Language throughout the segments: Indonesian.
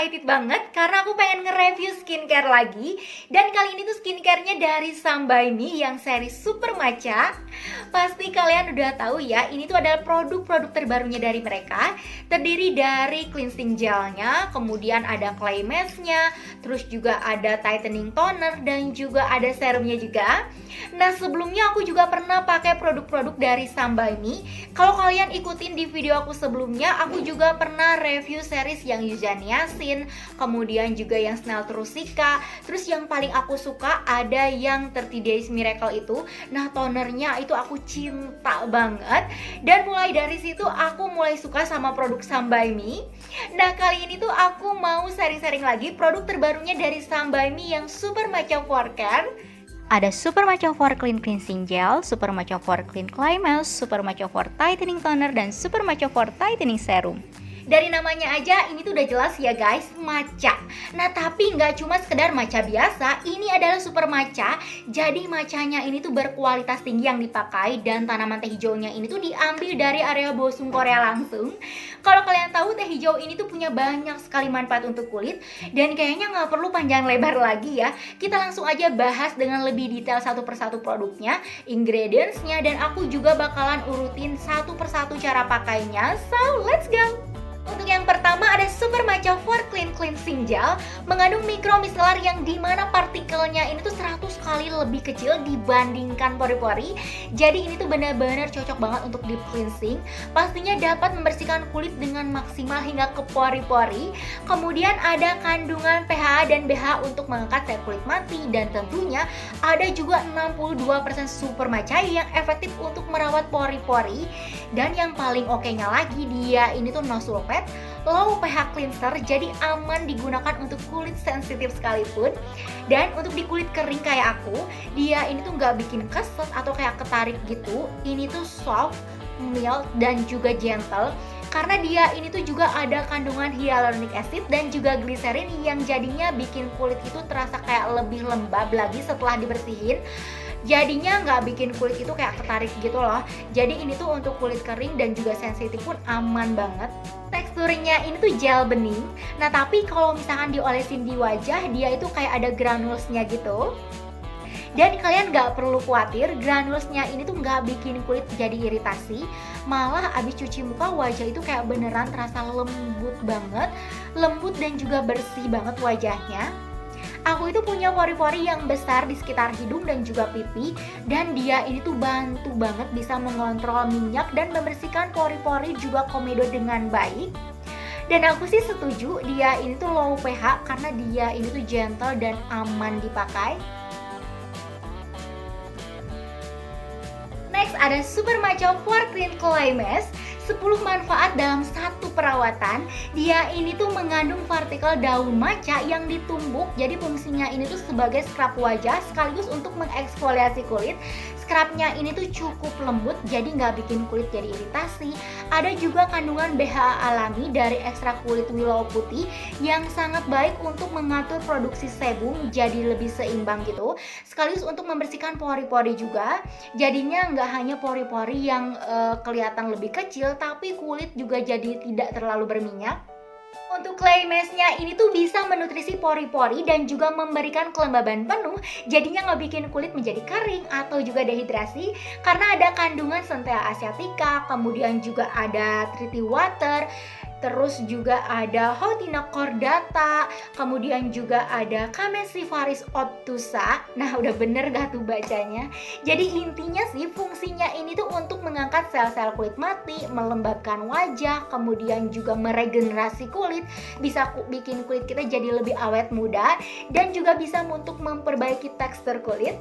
excited banget karena aku pengen nge-review skincare lagi. Dan kali ini tuh skincare-nya dari Sambaimi yang seri Super Matcha. Pasti kalian udah tahu ya, ini tuh adalah produk-produk terbarunya dari mereka. Terdiri dari cleansing gelnya, kemudian ada clay mask-nya, terus juga ada tightening toner, dan juga ada serumnya juga. Nah, sebelumnya aku juga pernah pakai produk-produk dari Sambaimi. Kalau kalian ikutin di video aku sebelumnya, aku juga pernah review series yang Yuzaniasin, kemudian juga yang Snell Trusika. Terus yang paling aku suka ada yang 30 Days Miracle itu. Nah, tonernya itu aku cinta banget. Dan mulai dari situ aku mulai suka sama produk Sambaimi. Nah, kali ini tuh aku mau sharing-sharing lagi produk terbarunya dari Sambaimi yang Super Matcha for Care. Ada Super Matcha for Clean Cleansing Gel, Super Matcha for Clean Clay Mask, Super Matcha for Tightening Toner, dan Super Matcha for Tightening Serum. Dari namanya aja ini tuh udah jelas ya guys, matcha. Nah, tapi nggak cuma sekedar matcha biasa, ini adalah super matcha. Jadi matchanya ini tuh berkualitas tinggi yang dipakai, dan tanaman teh hijaunya ini tuh diambil dari area Bosung Korea langsung. Kalau kalian tahu, teh hijau ini tuh punya banyak sekali manfaat untuk kulit, dan kayaknya nggak perlu panjang lebar lagi ya. Kita langsung aja bahas dengan lebih detail satu persatu produknya, ingredientsnya, dan aku juga bakalan urutin satu persatu cara pakainya. So, let's go! Untuk yang pertama ada Super Matcha for Clean Cleansing Gel, mengandung mikromicellar yang dimana partikelnya ini tuh 100 kali lebih kecil dibandingkan pori-pori. Jadi ini tuh benar-benar cocok banget untuk deep cleansing. Pastinya dapat membersihkan kulit dengan maksimal hingga ke pori-pori. Kemudian ada kandungan PHA dan BH untuk mengangkat sel kulit mati, dan tentunya ada juga 62% super matcha yang efektif untuk merawat pori-pori. Dan yang paling oke-nya lagi, dia ini tuh no sulfate, low pH cleanser, jadi aman digunakan untuk kulit sensitif sekalipun. Dan untuk di kulit kering kayak aku, dia ini tuh nggak bikin keset atau kayak ketarik gitu. Ini tuh soft, mild, dan juga gentle. Karena dia ini tuh juga ada kandungan hyaluronic acid dan juga glycerin yang jadinya bikin kulit itu terasa kayak lebih lembab lagi setelah dibersihin. Jadinya nggak bikin kulit itu kayak ketarik gitu loh. Jadi ini tuh untuk kulit kering dan juga sensitif pun aman banget. Teksturnya ini tuh gel bening. Nah, tapi kalau misalkan diolesin di wajah, dia itu kayak ada granulesnya gitu. Dan kalian nggak perlu khawatir, granulesnya ini tuh nggak bikin kulit jadi iritasi. Malah abis cuci muka, wajah itu kayak beneran terasa lembut banget, lembut dan juga bersih banget wajahnya. Aku itu punya pori-pori yang besar di sekitar hidung dan juga pipi, dan dia ini tuh bantu banget bisa mengontrol minyak dan membersihkan pori-pori juga komedo dengan baik. Dan aku sih setuju dia ini tuh low pH karena dia ini tuh gentle dan aman dipakai. Next ada Super Matcha for Clean Clay Mask, 10 manfaat dalam satu perawatan. Dia ini tuh mengandung partikel daun matcha yang ditumbuk. Jadi fungsinya ini tuh sebagai scrub wajah sekaligus untuk mengeksfoliasi kulit. Scrubnya ini tuh cukup lembut, jadi nggak bikin kulit jadi iritasi. Ada juga kandungan BHA alami dari ekstrak kulit willow putih yang sangat baik untuk mengatur produksi sebum jadi lebih seimbang gitu. Sekaligus untuk membersihkan pori-pori juga. Jadinya nggak hanya pori-pori yang kelihatan lebih kecil, tapi kulit juga jadi tidak terlalu berminyak. Untuk clay mask-nya ini tuh bisa menutrisi pori-pori dan juga memberikan kelembaban penuh, jadinya nggak bikin kulit menjadi kering atau juga dehidrasi karena ada kandungan Centella asiatica, kemudian juga ada treaty water, terus juga ada Houtina cordata, kemudian juga ada Camesivaris obtusa. Nah, udah bener gak tuh bacanya? Jadi intinya sih fungsinya ini tuh untuk mengangkat sel-sel kulit mati, melembabkan wajah, kemudian juga meregenerasi kulit, bisa bikin kulit kita jadi lebih awet muda, dan juga bisa untuk memperbaiki tekstur kulit.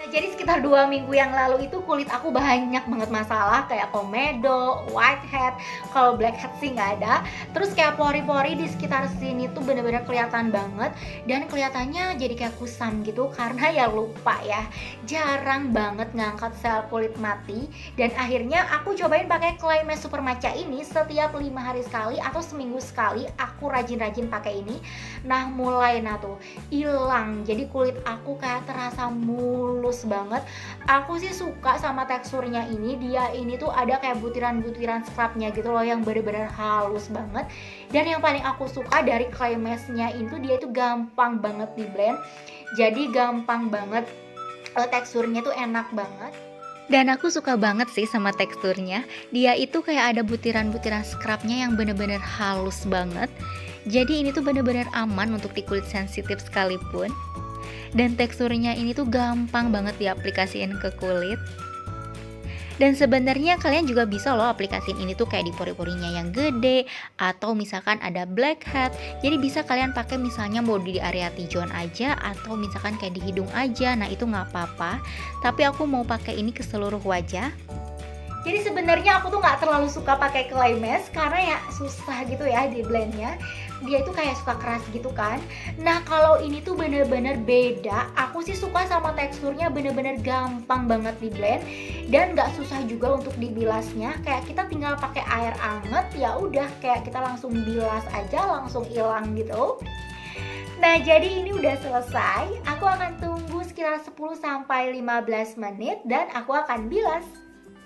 Nah, jadi sekitar 2 minggu yang lalu itu kulit aku banyak banget masalah kayak komedo, whitehead. Kalau blackhead sih nggak ada. Terus kayak pori-pori di sekitar sini tuh bener-bener kelihatan banget, dan kelihatannya jadi kayak kusam gitu karena ya lupa ya, jarang banget ngangkat sel kulit mati. Dan akhirnya aku cobain pakai Clay Mask Super Matcha ini setiap 5 hari sekali atau seminggu sekali. Aku rajin-rajin pakai ini. Nah, mulai tuh hilang. Jadi kulit aku kayak terasa mulus halus banget. Aku sih suka sama teksturnya ini. Dia ini tuh ada kayak butiran-butiran scrubnya gitu loh yang bener-bener halus banget. Dan yang paling aku suka dari clay masknya itu dia itu gampang banget di blend. Jadi gampang banget, teksturnya tuh enak banget. Dan aku suka banget sih sama teksturnya. Dia itu kayak ada butiran-butiran scrubnya yang bener-bener halus banget. Jadi ini tuh bener-bener aman untuk di kulit sensitif sekalipun. Dan teksturnya ini tuh gampang banget diaplikasiin ke kulit. Dan sebenarnya kalian juga bisa loh aplikasiin ini tuh kayak di pori-porinya yang gede, atau misalkan ada blackhead. Jadi bisa kalian pakai misalnya mau di area T-zone aja, atau misalkan kayak di hidung aja. Nah itu nggak apa-apa. Tapi aku mau pakai ini ke seluruh wajah. Jadi sebenarnya aku tuh nggak terlalu suka pakai clay mask karena ya susah gitu ya di blendnya. Dia itu kayak suka keras gitu kan. Nah kalau ini tuh bener-bener beda. Aku sih suka sama teksturnya, bener-bener gampang banget di blend dan nggak susah juga untuk dibilasnya. Kayak kita tinggal pakai air anget, ya udah kayak kita langsung bilas aja, langsung hilang gitu. Nah jadi ini udah selesai. Aku akan tunggu sekitar 10-15 menit dan aku akan bilas.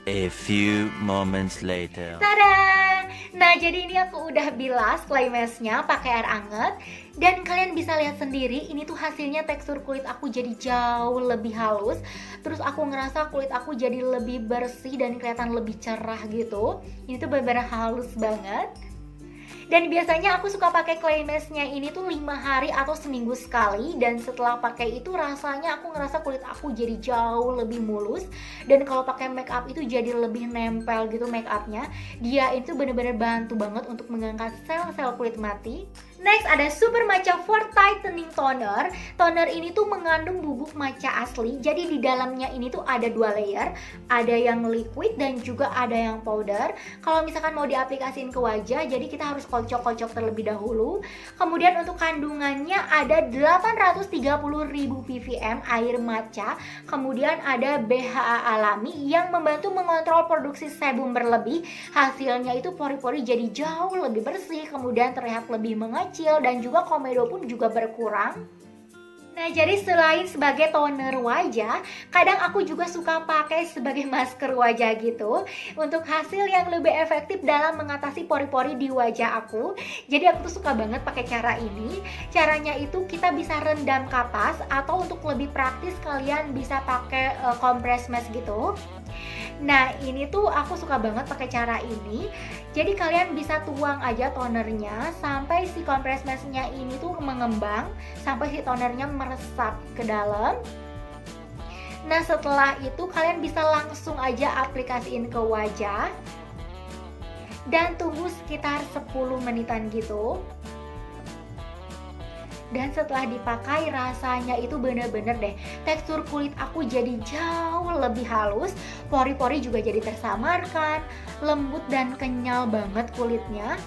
A few moments later. Tada! Nah jadi ini aku udah bilas clay masknya pakai air anget. Dan kalian bisa lihat sendiri, ini tuh hasilnya tekstur kulit aku jadi jauh lebih halus. Terus aku ngerasa kulit aku jadi lebih bersih dan kelihatan lebih cerah gitu. Ini tuh bener-bener halus banget. Dan biasanya aku suka pakai clay masknya ini tuh 5 hari atau seminggu sekali. Dan setelah pakai itu rasanya aku ngerasa kulit aku jadi jauh lebih mulus. Dan kalau pakai make up itu jadi lebih nempel gitu make upnya. Dia itu bener-bener bantu banget untuk mengangkat sel-sel kulit mati. Next ada Super Matcha For Tightening Toner. Toner ini tuh mengandung bubuk matcha asli. Jadi di dalamnya ini tuh ada 2 layer. Ada yang liquid dan juga ada yang powder. Kalau misalkan mau diaplikasiin ke wajah, jadi kita harus kocok-kocok terlebih dahulu. Kemudian untuk kandungannya ada 830.000 ppm air matcha. Kemudian ada BHA alami yang membantu mengontrol produksi sebum berlebih. Hasilnya itu pori-pori jadi jauh lebih bersih, kemudian terlihat lebih mengecil dan juga komedo pun juga berkurang. Nah jadi selain sebagai toner wajah, kadang aku juga suka pakai sebagai masker wajah gitu untuk hasil yang lebih efektif dalam mengatasi pori-pori di wajah aku. Jadi aku tuh suka banget pakai cara ini. Caranya itu kita bisa rendam kapas atau untuk lebih praktis kalian bisa pakai compress mask gitu. Nah ini tuh aku suka banget pakai cara ini. Jadi kalian bisa tuang aja tonernya sampai si compress masknya ini tuh mengembang, sampai si tonernya meresap ke dalam. Nah setelah itu kalian bisa langsung aja aplikasiin ke wajah dan tunggu sekitar 10 menitan gitu. Dan setelah dipakai rasanya itu bener-bener deh, tekstur kulit aku jadi jauh lebih halus, pori-pori juga jadi tersamarkan, lembut dan kenyal banget kulitnya.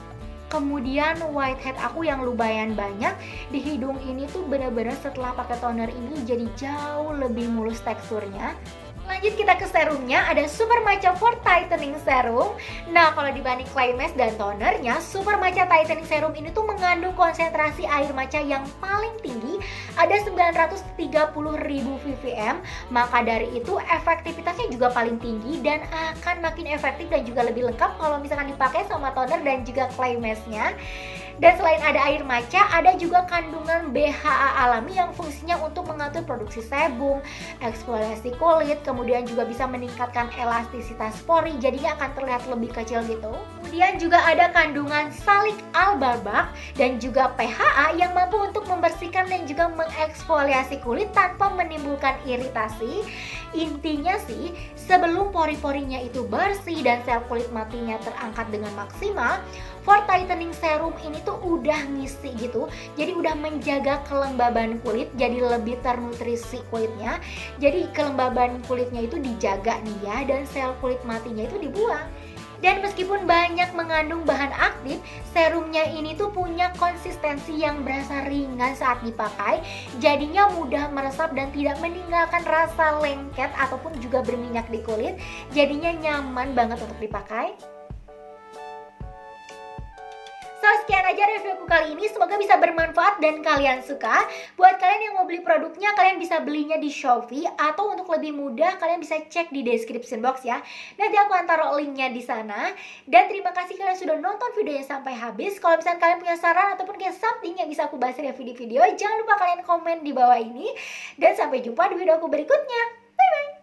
Kemudian whitehead aku yang lumayan banyak di hidung ini tuh bener-bener setelah pakai toner ini jadi jauh lebih mulus teksturnya. Lanjut kita ke serumnya, ada Super Matcha For Tightening Serum. Nah kalau dibanding clay mask dan tonernya, Super Matcha Tightening Serum ini tuh mengandung konsentrasi air matcha yang paling tinggi, ada 930.000 ppm. Maka dari itu efektivitasnya juga paling tinggi dan akan makin efektif dan juga lebih lengkap kalau misalkan dipakai sama toner dan juga clay masknya. Dan selain ada air matcha, ada juga kandungan BHA alami yang fungsinya untuk mengatur produksi sebum, eksfoliasi kulit, kemudian juga bisa meningkatkan elastisitas pori, jadinya akan terlihat lebih kecil gitu. Kemudian juga ada kandungan salik albarbak dan juga PHA yang mampu untuk membersihkan dan juga mengeksfoliasi kulit tanpa menimbulkan iritasi. Intinya sih, sebelum pori-porinya itu bersih dan sel kulit matinya terangkat dengan maksimal, For Tightening Serum ini tuh udah ngisi gitu. Jadi udah menjaga kelembaban kulit, jadi lebih ternutrisi kulitnya. Jadi kelembaban kulitnya itu dijaga nih ya, dan sel kulit matinya itu dibuang. Dan meskipun banyak mengandung bahan aktif, serumnya ini tuh punya konsistensi yang berasa ringan saat dipakai. Jadinya mudah meresap dan tidak meninggalkan rasa lengket ataupun juga berminyak di kulit. Jadinya nyaman banget untuk dipakai. So sekian aja review aku kali ini. Semoga bisa bermanfaat dan kalian suka. Buat kalian yang mau beli produknya, kalian bisa belinya di Shopee, atau untuk lebih mudah kalian bisa cek di description box ya. Nanti aku akan taruh linknya di sana. Dan terima kasih kalian sudah nonton videonya sampai habis. Kalau misalnya kalian punya saran ataupun kayak something yang bisa aku bahas di video, jangan lupa kalian komen di bawah ini. Dan sampai jumpa di video aku berikutnya. Bye bye.